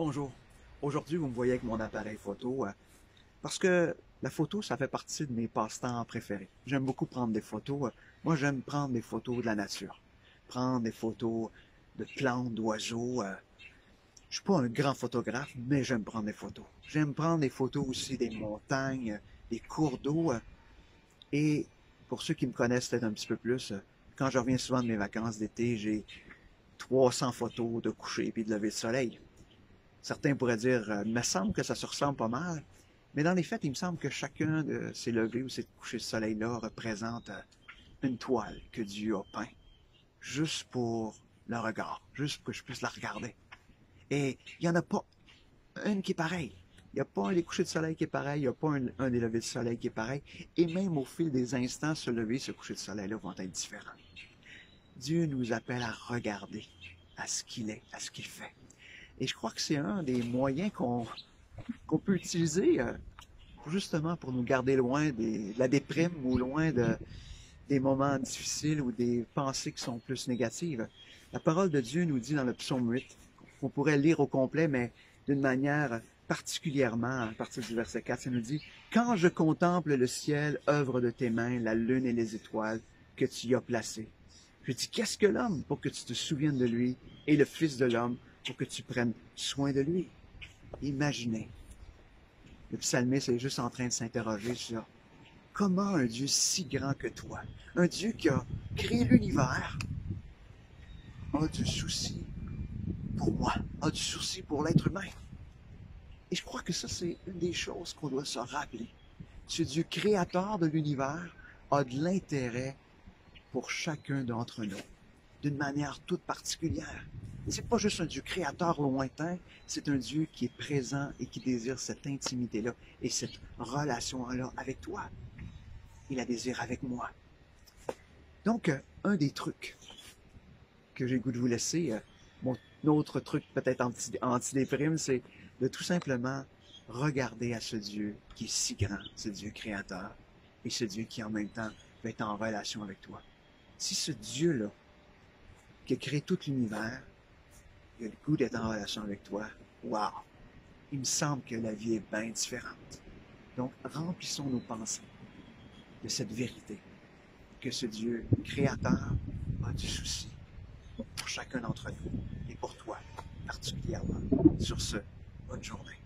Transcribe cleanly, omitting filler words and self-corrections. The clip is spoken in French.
Bonjour. Aujourd'hui, vous me voyez avec mon appareil photo parce que la photo, ça fait partie de mes passe-temps préférés. J'aime beaucoup prendre des photos. Moi, j'aime prendre des photos de la nature. Prendre des photos de plantes, d'oiseaux. Je suis pas un grand photographe, mais j'aime prendre des photos. J'aime prendre des photos aussi des montagnes, des cours d'eau. Et pour ceux qui me connaissent peut-être un petit peu plus, quand je reviens souvent de mes vacances d'été, j'ai 300 photos de coucher et de lever de soleil. Certains pourraient dire, il me semble que ça se ressemble pas mal, mais dans les faits, il me semble que chacun de ces levées ou ces couchers de soleil-là représente une toile que Dieu a peint, juste pour le regard, juste pour que je puisse la regarder. Et il n'y en a pas une qui est pareille. Il n'y a pas un des couchers de soleil qui est pareil, il n'y a pas un des levées de soleil qui est pareil, et même au fil des instants, ce lever, ce coucher de soleil-là vont être différents. Dieu nous appelle à regarder à ce qu'il est, à ce qu'il fait. Et je crois que c'est un des moyens qu'on peut utiliser justement pour nous garder loin de la déprime ou loin des moments difficiles ou des pensées qui sont plus négatives. La parole de Dieu nous dit dans le psaume 8, qu'on pourrait lire au complet, mais d'une manière particulièrement, à partir du verset 4, ça nous dit « Quand je contemple le ciel, œuvre de tes mains, la lune et les étoiles que tu y as placées. » Je dis « Qu'est-ce que l'homme pour que tu te souviennes de lui et le Fils de l'homme pour que tu prennes soin de lui. » Imaginez. Le psalmiste est juste en train de s'interroger sur comment un Dieu si grand que toi, un Dieu qui a créé l'univers, a du souci pour moi, a du souci pour l'être humain. Et je crois que ça, c'est une des choses qu'on doit se rappeler. Ce Dieu créateur de l'univers a de l'intérêt pour chacun d'entre nous, d'une manière toute particulière. C'est pas juste un Dieu créateur lointain, c'est un Dieu qui est présent et qui désire cette intimité-là et cette relation-là avec toi. Il la désire avec moi. Donc, un des trucs que j'ai le goût de vous laisser, mon autre truc peut-être anti-déprime, c'est de tout simplement regarder à ce Dieu qui est si grand, ce Dieu créateur, et ce Dieu qui en même temps va être en relation avec toi. Si ce Dieu-là, qui a créé tout l'univers, il a le goût d'être en relation avec toi, wow! Il me semble que la vie est bien différente. Donc, remplissons nos pensées de cette vérité, que ce Dieu créateur a du souci pour chacun d'entre nous et pour toi particulièrement. Sur ce, bonne journée.